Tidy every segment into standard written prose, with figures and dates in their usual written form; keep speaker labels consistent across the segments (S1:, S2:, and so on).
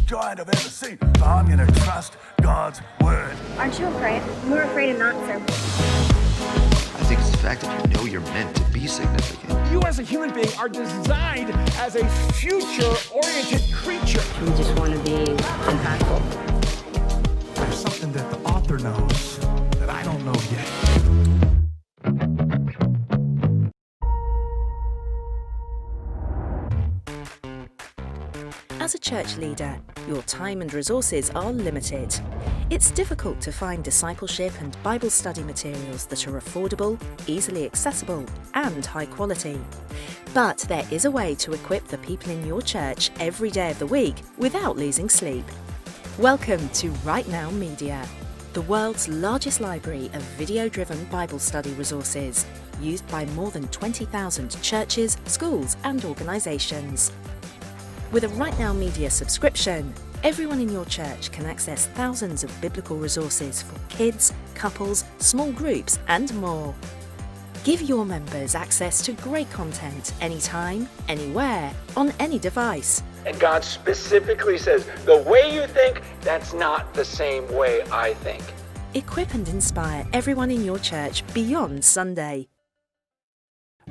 S1: giant I've ever seen. So I'm going to trust God's word.
S2: Aren't you afraid? We're afraid of not, sir.
S3: I think it's the fact that you know you're meant to be significant.
S4: You as a human being are designed as a future-oriented creature.
S5: We just want to be impactful.
S1: There's something that the author knows that I don't know yet.
S6: As a church leader, your time and resources are limited. It's difficult to find discipleship and Bible study materials that are affordable, easily accessible, and high quality. But there is a way to equip the people in your church every day of the week without losing sleep. Welcome to Right Now Media, the world's largest library of video-driven Bible study resources, used by more than 20,000 churches, schools, and organizations. With a Right Now Media subscription, everyone in your church can access thousands of biblical resources for kids, couples, small groups, and more. Give your members access to great content anytime, anywhere, on any device.
S4: And God specifically says, the way you think, that's not the same way I think.
S6: Equip and inspire everyone in your church beyond Sunday.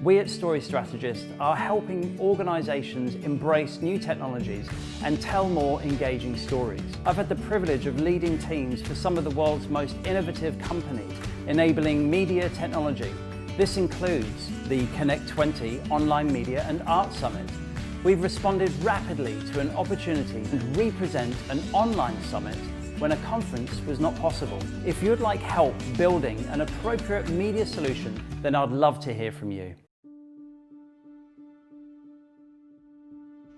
S7: We at Story Strategist are helping organisations embrace new technologies and tell more engaging stories. I've had the privilege of leading teams for some of the world's most innovative companies, enabling media technology. This includes the Connect 20 Online Media and Art Summit. We've responded rapidly to an opportunity to represent an online summit when a conference was not possible. If you'd like help building an appropriate media solution, then I'd love to hear from you.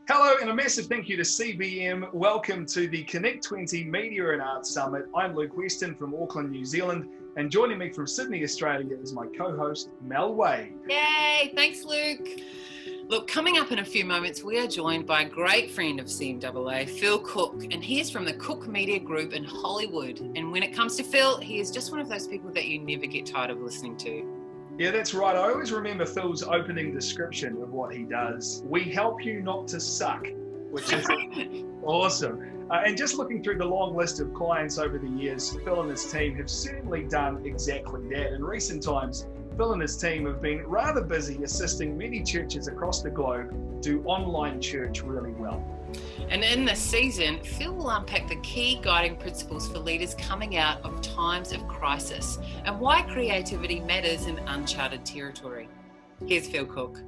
S8: Hello and a massive thank you to CBM. Welcome to the Connect 20 Media and Arts Summit. I'm Luke Weston from Auckland, New Zealand, and joining me from Sydney, Australia is my co-host, Mel Wade.
S9: Yay, thanks Luke. Look, coming up in a few moments, we are joined by a great friend of CMAA, Phil Cooke, and he is from the Cooke Media Group in Hollywood. And when it comes to Phil, he is just one of those people that you never get tired of listening to.
S8: Yeah, that's right. I always remember Phil's opening description of what he does. We help you not to suck, which is awesome. And just looking through the long list of clients over the years, Phil and his team have certainly done exactly that. In recent times, Phil and his team have been rather busy assisting many churches across the globe do online church really well.
S9: And in this season, Phil will unpack the key guiding principles for leaders coming out of times of crisis and why creativity matters in uncharted territory. Here's Phil Cooke.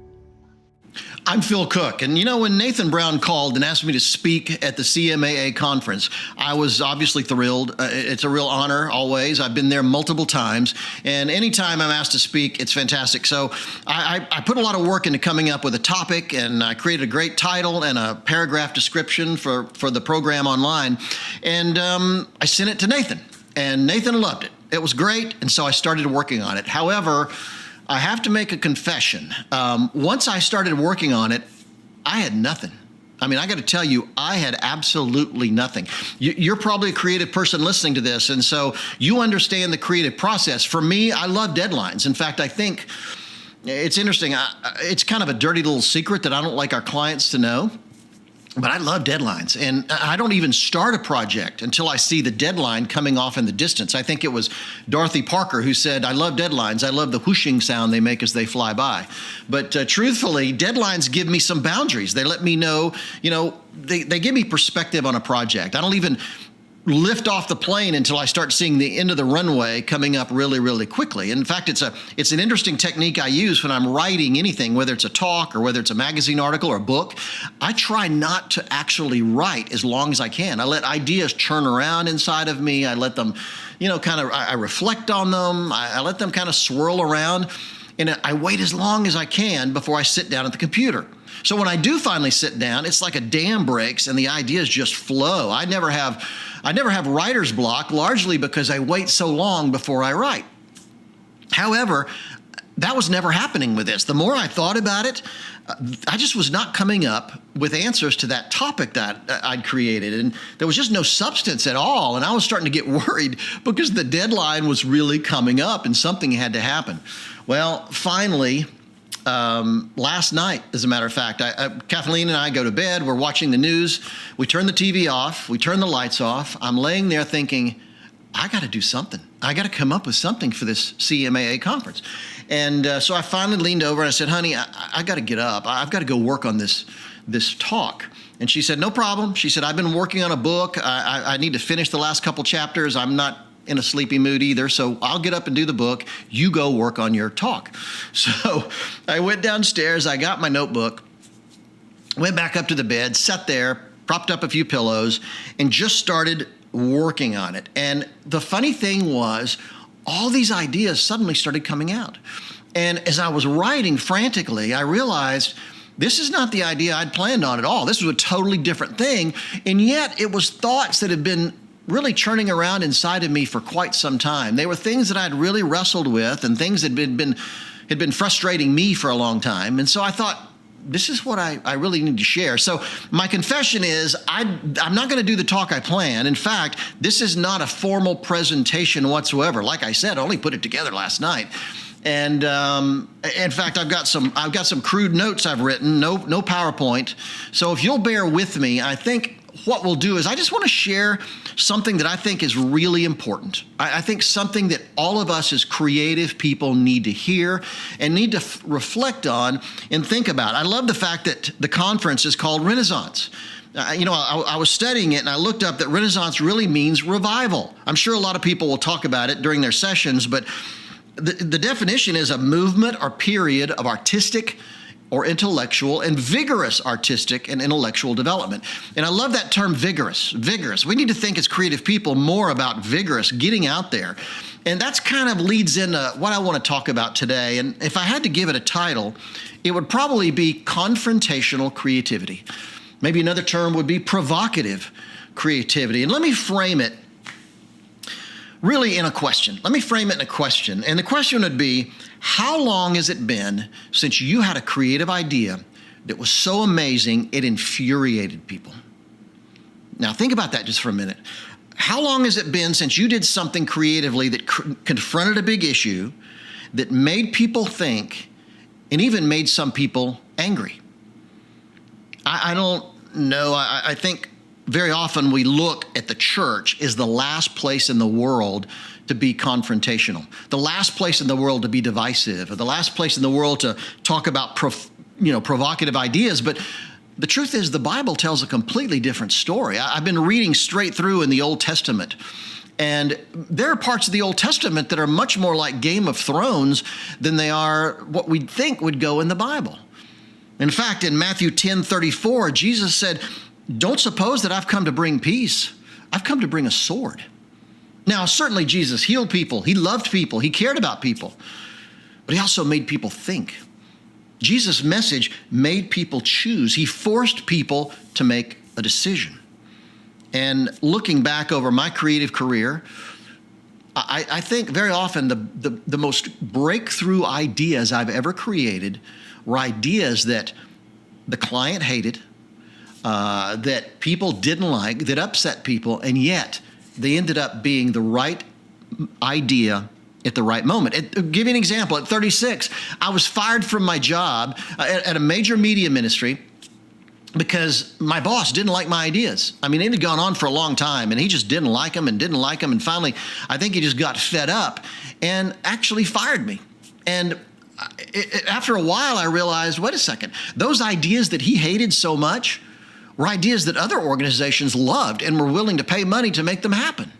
S10: I'm Phil Cooke, and you know, when Nathan Brown called and asked me to speak at the CMAA conference, I was obviously thrilled. It's a real honor always. I've been there multiple times, and anytime I'm asked to speak, it's fantastic. So I put a lot of work into coming up with a topic, and I created a great title and a paragraph description for the program online, and I sent it to Nathan, and Nathan loved it. It was great, and so I started working on it. However, I have to make a confession. Once I started working on it, I had nothing. I mean, I got to tell you, I had absolutely nothing. You're probably a creative person listening to this, and so you understand the creative process. For me, I love deadlines. In fact, I think it's interesting. It's kind of a dirty little secret that I don't like our clients to know. But I love deadlines, and I don't even start a project until I see the deadline coming off in the distance. I think it was Dorothy Parker who said, I love deadlines. I love the whooshing sound they make as they fly by. But truthfully, deadlines give me some boundaries. They let me know, they give me perspective on a project. I don't even lift off the plane until I start seeing the end of the runway coming up really, really quickly. In fact, it's an interesting technique I use when I'm writing anything, whether it's a talk or whether it's a magazine article or a book. I try not to actually write as long as I can. I let ideas churn around inside of me. I let them, I reflect on them. I let them kind of swirl around, and I wait as long as I can before I sit down at the computer. So when I do finally sit down, it's like a dam breaks and the ideas just flow. I never have writer's block, largely because I wait so long before I write. However, that was never happening with this. The more I thought about it, I just was not coming up with answers to that topic that I'd created. And there was just no substance at all. And I was starting to get worried because the deadline was really coming up and something had to happen. Well, finally, last night, as a matter of fact. Kathleen and I go to bed. We're watching the news. We turn the TV off. We turn the lights off. I'm laying there thinking, I got to do something. I got to come up with something for this CMAA conference. And so I finally leaned over and I said, honey, I got to get up. I've got to go work on this talk. And she said, no problem. She said, I've been working on a book. I need to finish the last couple chapters. I'm not in a sleepy mood either, so I'll get up and do the book. You go work on your talk. So I went downstairs. I got my notebook, went back up to the bed, sat there, propped up a few pillows, and just started working on it. And the funny thing was, all these ideas suddenly started coming out. And as I was writing frantically, I realized this is not the idea I'd planned on at all. This was a totally different thing. And yet it was thoughts that had been really churning around inside of me for quite some time. They were things that I'd really wrestled with and things that had been frustrating me for a long time. And so I thought, this is what I really need to share. So my confession is I'm not going to do the talk I planned. In fact, this is not a formal presentation whatsoever. Like I said, I only put it together last night. And in fact, I've got some crude notes I've written, no PowerPoint. So if you'll bear with me, I think what we'll do is I just want to share something that I think is really important. I think something that all of us as creative people need to hear and need to reflect on and think about. I love the fact that the conference is called Renaissance. I was studying it and I looked up that Renaissance really means revival. I'm sure a lot of people will talk about it during their sessions, but the definition is a movement or period of artistic or intellectual and vigorous artistic and intellectual development. And I love that term vigorous. We need to think as creative people more about vigorous, getting out there. And that's kind of leads into what I want to talk about today. And if I had to give it a title, it would probably be confrontational creativity. Maybe another term would be provocative creativity. And let me frame it really in a question. And the question would be, how long has it been since you had a creative idea that was so amazing it infuriated people? Now think about that just for a minute. How long has it been since you did something creatively that confronted a big issue, that made people think, and even made some people angry? I don't know. I think very often we look at the church as the last place in the world to be confrontational, the last place in the world to be divisive, or the last place in the world to talk about provocative ideas. But the truth is, the Bible tells a completely different story. I've been reading straight through in the Old Testament, and there are parts of the Old Testament that are much more like Game of Thrones than they are what we'd think would go in the Bible. In fact, in Matthew 10:34, Jesus said, "Don't suppose that I've come to bring peace. I've come to bring a sword." Now, certainly Jesus healed people. He loved people. He cared about people. But he also made people think. Jesus' message made people choose. He forced people to make a decision. And looking back over my creative career, I think very often the most breakthrough ideas I've ever created were ideas that the client hated, that people didn't like, that upset people, and yet they ended up being the right idea at the right moment. I'll give you an example. At 36, I was fired from my job at a major media ministry because my boss didn't like my ideas. I mean, it had gone on for a long time, and he just didn't like them. And finally, I think he just got fed up and actually fired me. And after a while, I realized, wait a second, those ideas that he hated so much were ideas that other organizations loved and were willing to pay money to make them happen.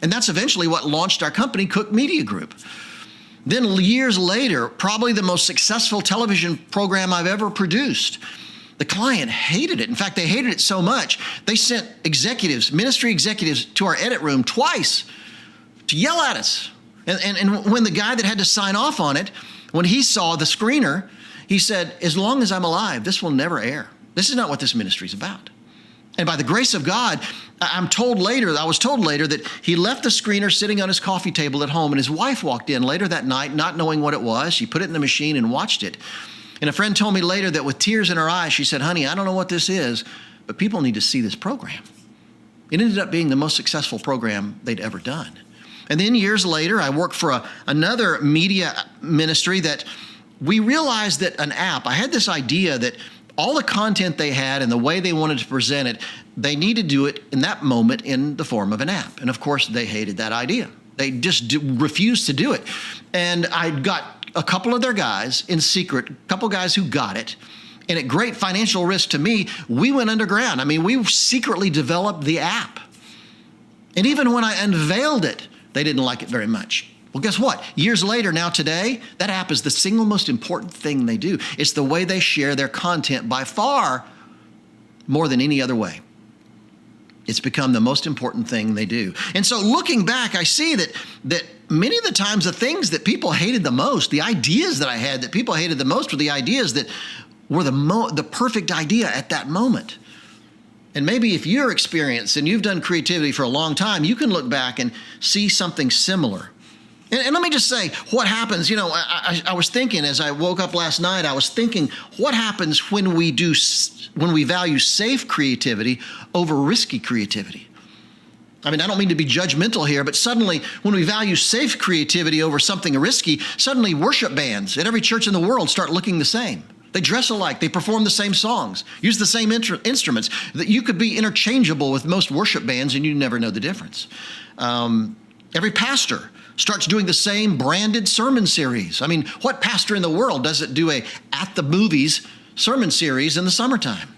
S10: And that's eventually what launched our company, Cooke Media Group. Then years later, probably the most successful television program I've ever produced, the client hated it. In fact, they hated it so much, they sent ministry executives to our edit room twice to yell at us. And when the guy that had to sign off on it, when he saw the screener, he said, "As long as I'm alive, this will never air. This is not what this ministry is about." And by the grace of God, I was told later that he left the screener sitting on his coffee table at home, and his wife walked in later that night, not knowing what it was. She put it in the machine and watched it. And a friend told me later that with tears in her eyes, she said, "Honey, I don't know what this is, but people need to see this program." It ended up being the most successful program they'd ever done. And then years later, I worked for another media ministry that we realized that an app, I had this idea that all the content they had and the way they wanted to present it, they needed to do it in that moment in the form of an app. And of course, they hated that idea. They just refused to do it. And I got a couple of their guys in secret, a couple guys who got it. And at great financial risk to me, we went underground. I mean, we secretly developed the app. And even when I unveiled it, they didn't like it very much. Well, guess what? Years later, now today, that app is the single most important thing they do. It's the way they share their content by far more than any other way. It's become the most important thing they do. And so looking back, I see that many of the times the things that people hated the most, the ideas that I had that people hated the most were the ideas that were the perfect idea at that moment. And maybe if you're experienced and you've done creativity for a long time, you can look back and see something similar. And let me just say what happens. You know, I was thinking as I woke up last night, I was thinking what happens when we value safe creativity over risky creativity. I mean, I don't mean to be judgmental here, but suddenly when we value safe creativity over something risky, suddenly worship bands at every church in the world start looking the same. They dress alike, they perform the same songs, use the same instruments. That you could be interchangeable with most worship bands and you never know the difference. Every pastor starts doing the same branded sermon series. I mean, what pastor in the world doesn't do a at the movies sermon series in the summertime?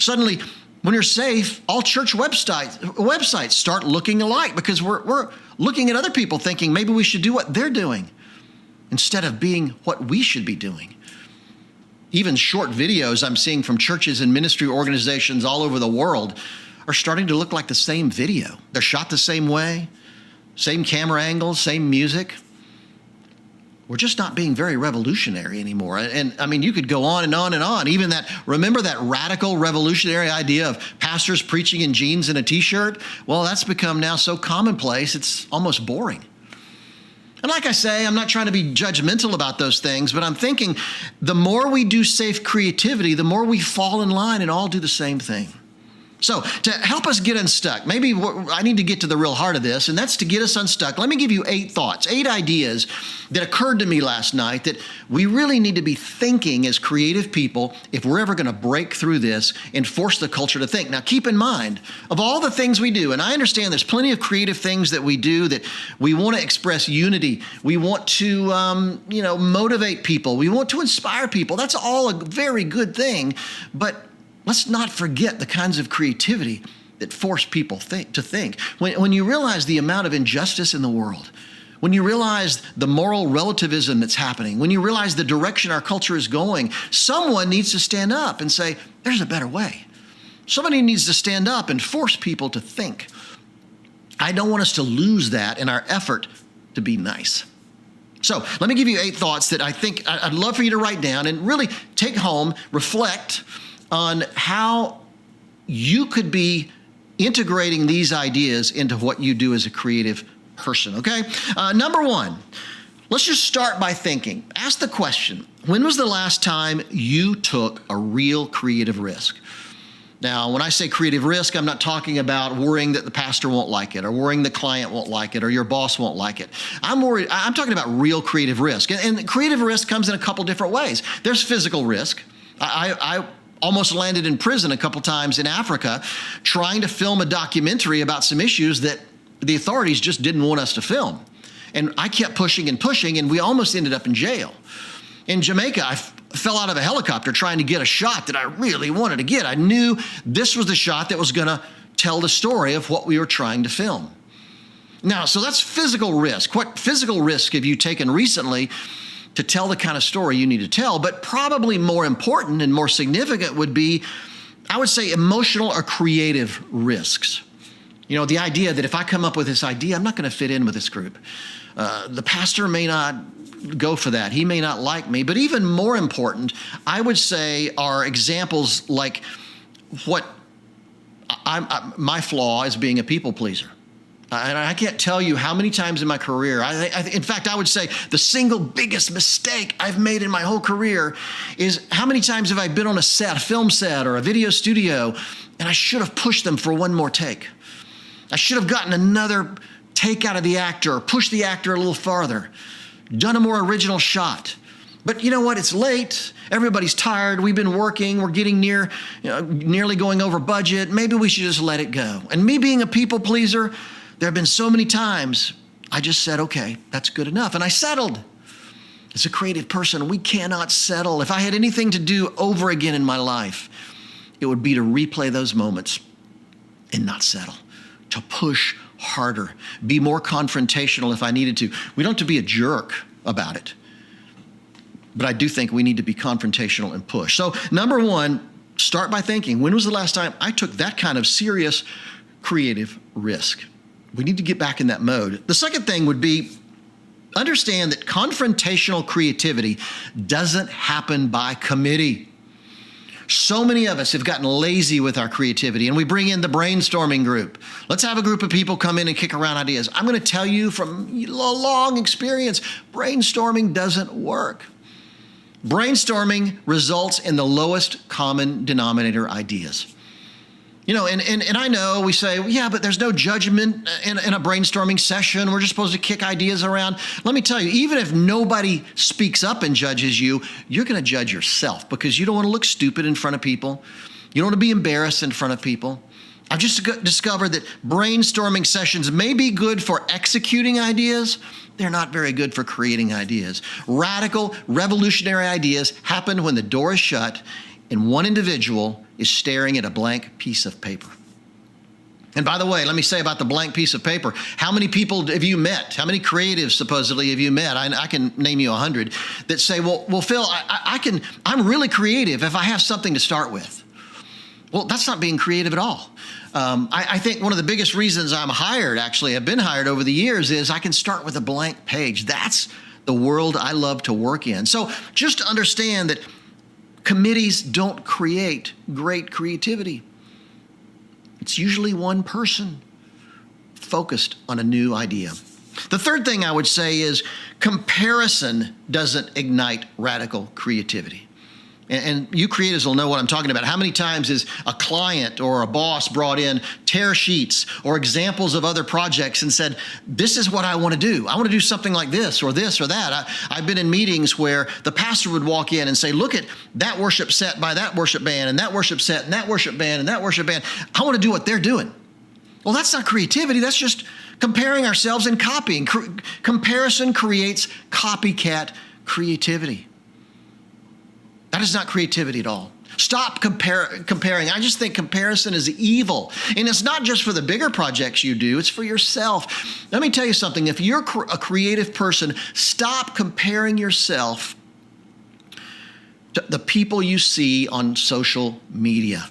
S10: Suddenly, when you're safe, all church websites start looking alike because we're looking at other people thinking maybe we should do what they're doing instead of being what we should be doing. Even short videos I'm seeing from churches and ministry organizations all over the world are starting to look like the same video. They're shot the same way, same camera angles, same music. We're just not being very revolutionary anymore. And I mean, you could go on and on and on. Even remember that radical revolutionary idea of pastors preaching in jeans and a t-shirt? Well, that's become now so commonplace, it's almost boring. And like I say, I'm not trying to be judgmental about those things, but I'm thinking the more we do safe creativity, the more we fall in line and all do the same thing. So to help us get unstuck, maybe I need to get to the real heart of this, and that's to get us unstuck. Let me give you 8 thoughts, 8 ideas that occurred to me last night that we really need to be thinking as creative people if we're ever going to break through this and force the culture to think. Now, keep in mind, of all the things we do, and I understand there's plenty of creative things that we do that we want to express unity. We want to, motivate people. We want to inspire people. That's all a very good thing, but let's not forget the kinds of creativity that force people to think. When you realize the amount of injustice in the world, when you realize the moral relativism that's happening, when you realize the direction our culture is going, someone needs to stand up and say, there's a better way. Somebody needs to stand up and force people to think. I don't want us to lose that in our effort to be nice. So let me give you 8 thoughts that I think I'd love for you to write down and really take home, reflect on how you could be integrating these ideas into what you do as a creative person, okay? Number 1, let's just start by thinking. Ask the question, when was the last time you took a real creative risk? Now, when I say creative risk, I'm not talking about worrying that the pastor won't like it or worrying the client won't like it or your boss won't like it. I'm talking about real creative risk. And creative risk comes in a couple different ways. There's physical risk. I almost landed in prison a couple times in Africa trying to film a documentary about some issues that the authorities just didn't want us to film. And I kept pushing and pushing, and we almost ended up in jail. In Jamaica, I fell out of a helicopter trying to get a shot that I really wanted to get. I knew this was the shot that was going to tell the story of what we were trying to film. Now, so that's physical risk. What physical risk have you taken recently to tell the kind of story you need to tell? But probably more important and more significant would be, I would say, emotional or creative risks. You know, the idea that if I come up with this idea, I'm not going to fit in with this group. The pastor may not go for that. He may not like me. But even more important, I would say, are examples like what my flaw is being a people pleaser. And I can't tell you how many times in my career, in fact, I would say the single biggest mistake I've made in my whole career is how many times have I been on a set, a film set or a video studio, and I should have pushed them for one more take. I should have gotten another take out of the actor, or pushed the actor a little farther, done a more original shot. But you know what? It's late. Everybody's tired. We've been working. We're getting nearly going over budget. Maybe we should just let it go. And me being a people pleaser, there have been so many times I just said, okay, that's good enough. And I settled. As a creative person, we cannot settle. If I had anything to do over again in my life, it would be to replay those moments and not settle, to push harder, be more confrontational if I needed to. We don't have to be a jerk about it, but I do think we need to be confrontational and push. So number one, start by thinking, when was the last time I took that kind of serious creative risk? We need to get back in that mode. The second thing would be, understand that confrontational creativity doesn't happen by committee. So many of us have gotten lazy with our creativity, and we bring in the brainstorming group. Let's have a group of people come in and kick around ideas. I'm going to tell you from long experience, brainstorming doesn't work. Brainstorming results in the lowest common denominator ideas. You know, and I know we say, yeah, but there's no judgment in a brainstorming session. We're just supposed to kick ideas around. Let me tell you, even if nobody speaks up and judges you, you're going to judge yourself because you don't want to look stupid in front of people. You don't want to be embarrassed in front of people. I've just discovered that brainstorming sessions may be good for executing ideas. They're not very good for creating ideas. Radical, revolutionary ideas happen when the door is shut and one individual is staring at a blank piece of paper. And by the way, let me say about the blank piece of paper, how many people have you met? How many creatives supposedly have you met? I can name you 100 that say, well, Phil, I'm really creative if I have something to start with. Well, that's not being creative at all. I think one of the biggest reasons I'm hired, actually have been hired over the years, is I can start with a blank page. That's the world I love to work in. So just understand that committees don't create great creativity. It's usually one person focused on a new idea. The third thing I would say is comparison doesn't ignite radical creativity. And you creatives will know what I'm talking about. How many times is a client or a boss brought in tear sheets or examples of other projects and said, this is what I want to do. I want to do something like this or that. I've been in meetings where the pastor would walk in and say, look at that worship set by that worship band and that worship set and that worship band and that worship band. I want to do what they're doing. Well, that's not creativity. That's just comparing ourselves and copying. Comparison creates copycat creativity. That is not creativity at all. Stop comparing. I just think comparison is evil. And it's not just for the bigger projects you do, it's for yourself. Let me tell you something. If you're a creative person, stop comparing yourself to the people you see on social media.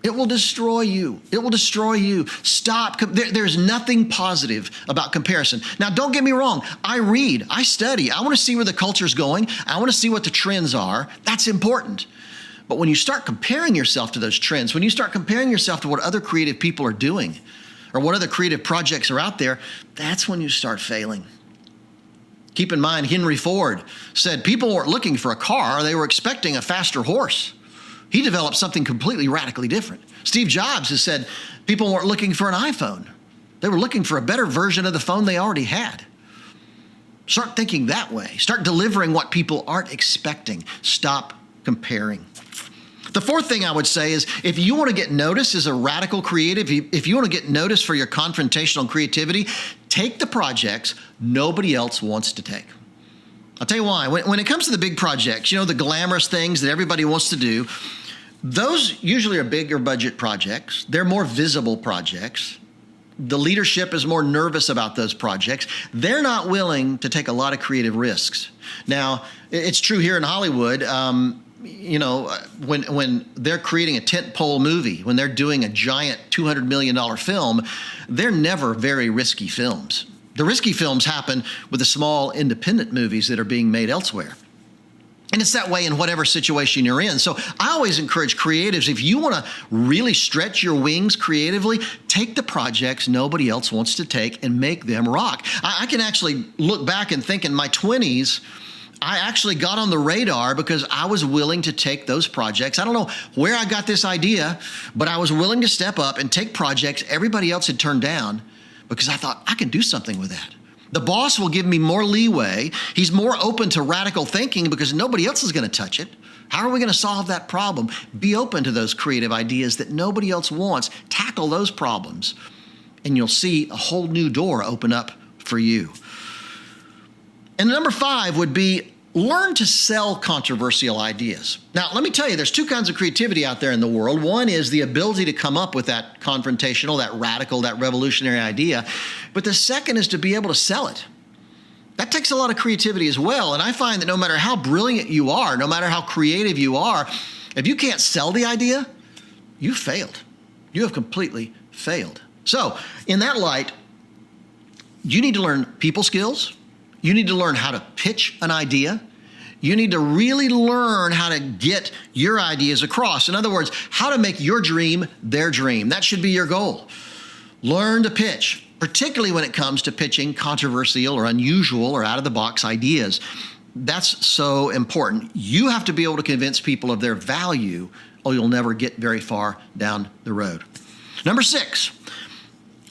S10: It will destroy you. It will destroy you. Stop. There's nothing positive about comparison. Now, don't get me wrong. I read, I study. I want to see where the culture's going. I want to see what the trends are. That's important. But when you start comparing yourself to those trends, when you start comparing yourself to what other creative people are doing or what other creative projects are out there, that's when you start failing. Keep in mind, Henry Ford said people weren't looking for a car. They were expecting a faster horse. He developed something completely radically different. Steve Jobs has said people weren't looking for an iPhone. They were looking for a better version of the phone they already had. Start thinking that way. Start delivering what people aren't expecting. Stop comparing. The fourth thing I would say is if you want to get noticed as a radical creative, if you want to get noticed for your confrontational creativity, take the projects nobody else wants to take. I'll tell you why. When it comes to the big projects, you know, the glamorous things that everybody wants to do, those usually are bigger budget projects. They're more visible projects. The leadership is more nervous about those projects. They're not willing to take a lot of creative risks. Now, it's true here in Hollywood. You know, when they're creating a tentpole movie, when they're doing a giant $200 million film, they're never very risky films. The risky films happen with the small independent movies that are being made elsewhere. And it's that way in whatever situation you're in. So I always encourage creatives, if you want to really stretch your wings creatively, take the projects nobody else wants to take and make them rock. I can actually look back and think in my 20s, I actually got on the radar because I was willing to take those projects. I don't know where I got this idea, but I was willing to step up and take projects everybody else had turned down because I thought I can do something with that. The boss will give me more leeway. He's more open to radical thinking because nobody else is going to touch it. How are we going to solve that problem? Be open to those creative ideas that nobody else wants. Tackle those problems, and you'll see a whole new door open up for you. And number 5 would be learn to sell controversial ideas. Now, let me tell you, there's 2 kinds of creativity out there in the world. One is the ability to come up with that confrontational, that radical, that revolutionary idea. But the second is to be able to sell it. That takes a lot of creativity as well. And I find that no matter how brilliant you are, no matter how creative you are, if you can't sell the idea, you failed. You have completely failed. So in that light, you need to learn people skills. You need to learn how to pitch an idea. You need to really learn how to get your ideas across. In other words, how to make your dream their dream. That should be your goal. Learn to pitch, particularly when it comes to pitching controversial or unusual or out-of-the-box ideas. That's so important. You have to be able to convince people of their value, or you'll never get very far down the road. Number 6.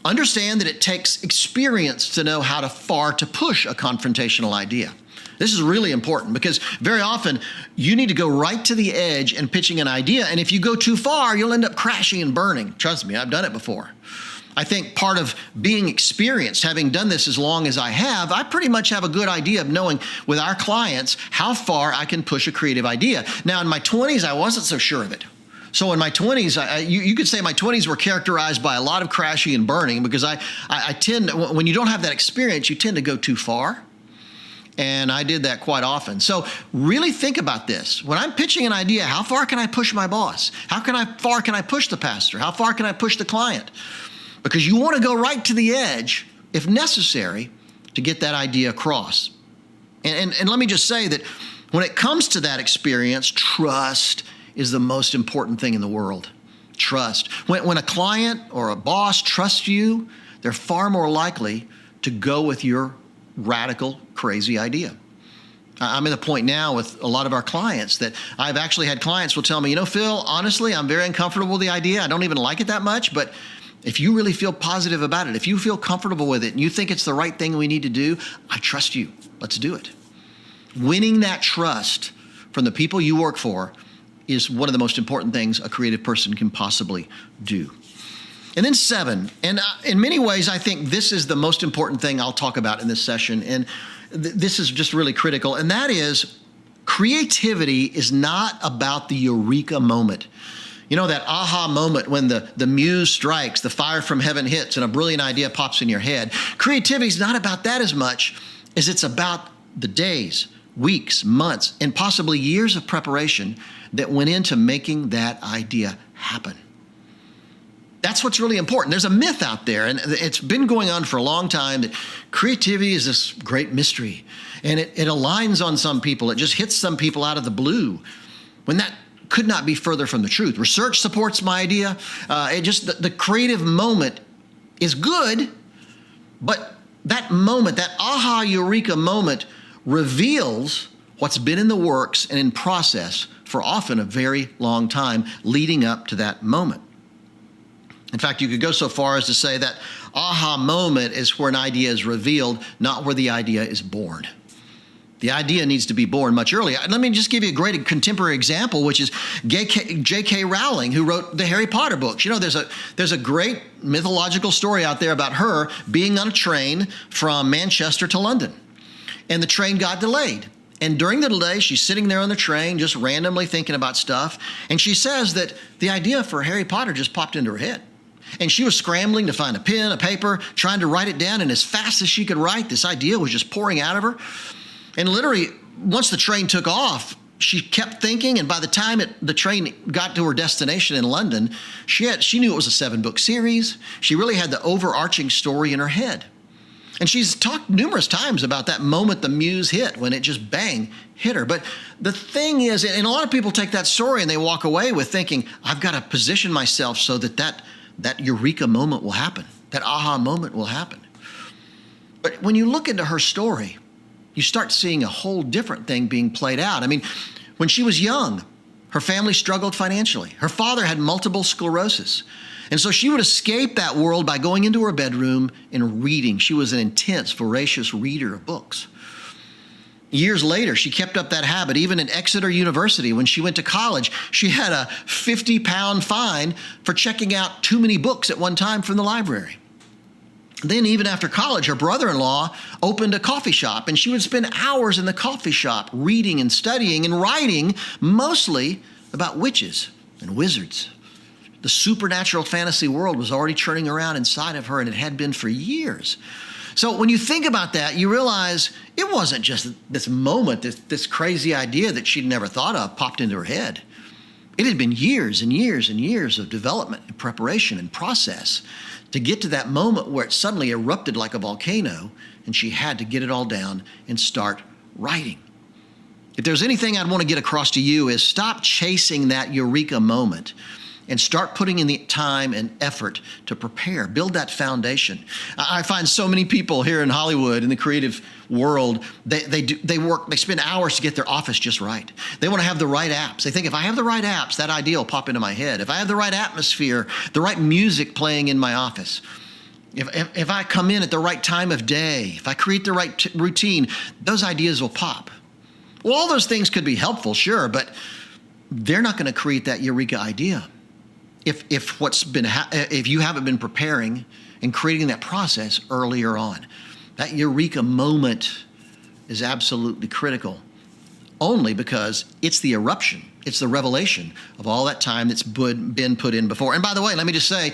S10: Understand that it takes experience to know how far to push a confrontational idea. This is really important because very often you need to go right to the edge in pitching an idea. And if you go too far, you'll end up crashing and burning. Trust me, I've done it before. I think part of being experienced, having done this as long as I have, I pretty much have a good idea of knowing with our clients how far I can push a creative idea. Now, in my 20s, I wasn't so sure of it. So in my 20s, you could say my 20s were characterized by a lot of crashing and burning because I tend, when you don't have that experience, you tend to go too far. And I did that quite often. So really think about this. When I'm pitching an idea, how far can I push my boss? How far can I push the pastor? How far can I push the client? Because you want to go right to the edge, if necessary, to get that idea across. And let me just say that when it comes to that experience, trust is the most important thing in the world. Trust. When a client or a boss trusts you, they're far more likely to go with your radical, crazy idea. I'm at the point now with a lot of our clients that I've actually had clients will tell me, Phil, honestly, I'm very uncomfortable with the idea. I don't even like it that much, but if you really feel positive about it, if you feel comfortable with it and you think it's the right thing we need to do, I trust you. Let's do it. Winning that trust from the people you work for is one of the most important things a creative person can possibly do. And then 7, and in many ways, I think this is the most important thing I'll talk about in this session, and this is just really critical, and that is creativity is not about the eureka moment. That aha moment when the muse strikes, the fire from heaven hits, and a brilliant idea pops in your head. Creativity is not about that as much as it's about the days, weeks, months, and possibly years of preparation that went into making that idea happen. That's what's really important. There's a myth out there, and it's been going on for a long time, that creativity is this great mystery, and it aligns on some people. It just hits some people out of the blue, when that could not be further from the truth. Research supports my idea. The creative moment is good, but that moment, that aha eureka moment, reveals what's been in the works and in process for often a very long time leading up to that moment. In fact, you could go so far as to say that aha moment is where an idea is revealed, not where the idea is born. The idea needs to be born much earlier. Let me just give you a great contemporary example, which is J.K. Rowling, who wrote the Harry Potter books. There's a great mythological story out there about her being on a train from Manchester to London, and the train got delayed. And during the delay, she's sitting there on the train, just randomly thinking about stuff, and she says that the idea for Harry Potter just popped into her head. And she was scrambling to find a pen, a paper, trying to write it down, and as fast as she could write, this idea was just pouring out of her. And literally, once the train took off, she kept thinking, and by the time the train got to her destination in London, she knew it was a 7-book series. She really had the overarching story in her head. And she's talked numerous times about that moment the muse hit, when it just bang, hit her. But the thing is, and a lot of people take that story and they walk away with thinking, I've got to position myself so that eureka moment will happen, that aha moment will happen. But when you look into her story, you start seeing a whole different thing being played out. I mean, when she was young, her family struggled financially. Her father had multiple sclerosis. And so she would escape that world by going into her bedroom and reading. She was an intense, voracious reader of books. Years later, she kept up that habit. Even at Exeter University, when she went to college, she had a 50-pound fine for checking out too many books at one time from the library. Then even after college, her brother-in-law opened a coffee shop, and she would spend hours in the coffee shop reading and studying and writing, mostly about witches and wizards. The supernatural fantasy world was already churning around inside of her, and it had been for years. So when you think about that, you realize it wasn't just this moment, this crazy idea that she'd never thought of popped into her head. It had been years and years and years of development and preparation and process to get to that moment where it suddenly erupted like a volcano, and she had to get it all down and start writing. If there's anything I'd want to get across to you is stop chasing that eureka moment and start putting in the time and effort to prepare, build that foundation. I find so many people here in Hollywood, in the creative world, they spend hours to get their office just right. They want to have the right apps. They think, if I have the right apps, that idea will pop into my head. If I have the right atmosphere, the right music playing in my office, if I come in at the right time of day, if I create the right routine, those ideas will pop. Well, all those things could be helpful, sure, but they're not going to create that eureka idea. If you haven't been preparing and creating that process earlier on. That eureka moment is absolutely critical, only because it's the eruption, it's the revelation of all that time that's been put in before. And by the way, let me just say,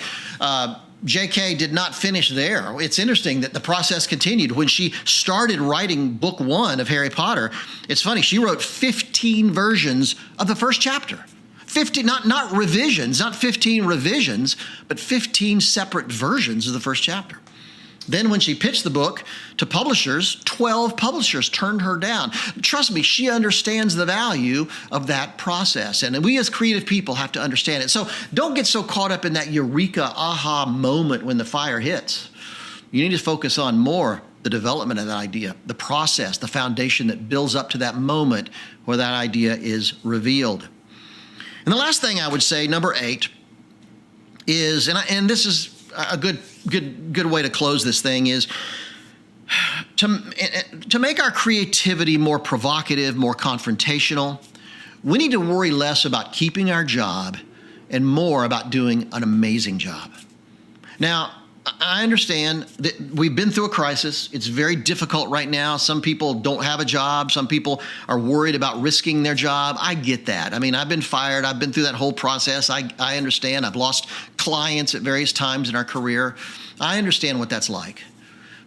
S10: J.K. did not finish there. It's interesting that the process continued. When she started writing book 1 of Harry Potter, it's funny, she wrote 15 versions of the first chapter. 50, not revisions, not 15 revisions, but 15 separate versions of the first chapter. Then when she pitched the book to publishers, 12 publishers turned her down. Trust me, she understands the value of that process. And we as creative people have to understand it. So don't get so caught up in that eureka, aha moment when the fire hits. You need to focus on more the development of that idea, the process, the foundation that builds up to that moment where that idea is revealed. And the last thing I would say, number 8, is, and this is a good way to close this thing, is to make our creativity more provocative, more confrontational. We need to worry less about keeping our job and more about doing an amazing job. Now, I understand that we've been through a crisis. It's very difficult right now. Some people don't have a job. Some people are worried about risking their job. I get that. I mean, I've been fired. I've been through that whole process. I understand. I've lost clients at various times in our career. I understand what that's like.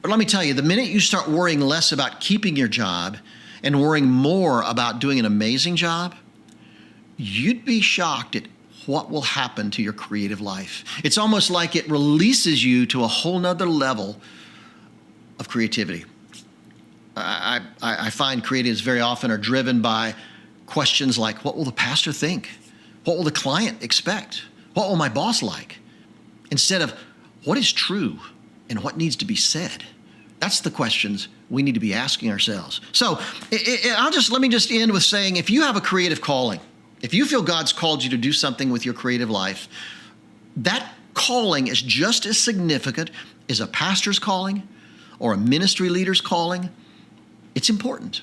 S10: But let me tell you, the minute you start worrying less about keeping your job and worrying more about doing an amazing job, you'd be shocked at what will happen to your creative life. It's almost like it releases you to a whole nother level of creativity. I find creatives very often are driven by questions like, what will the pastor think? What will the client expect? What will my boss like? Instead of, what is true and what needs to be said? That's the questions we need to be asking ourselves. So let me just end with saying, if you have a creative calling, if you feel God's called you to do something with your creative life, that calling is just as significant as a pastor's calling or a ministry leader's calling. It's important.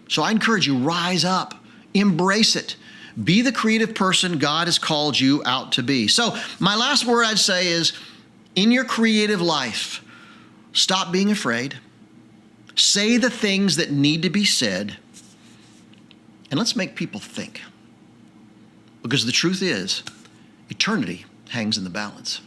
S10: So I encourage you, rise up, embrace it. Be the creative person God has called you out to be. So my last word I'd say is, in your creative life, stop being afraid. Say the things that need to be said. And let's make people think. Because the truth is, eternity hangs in the balance.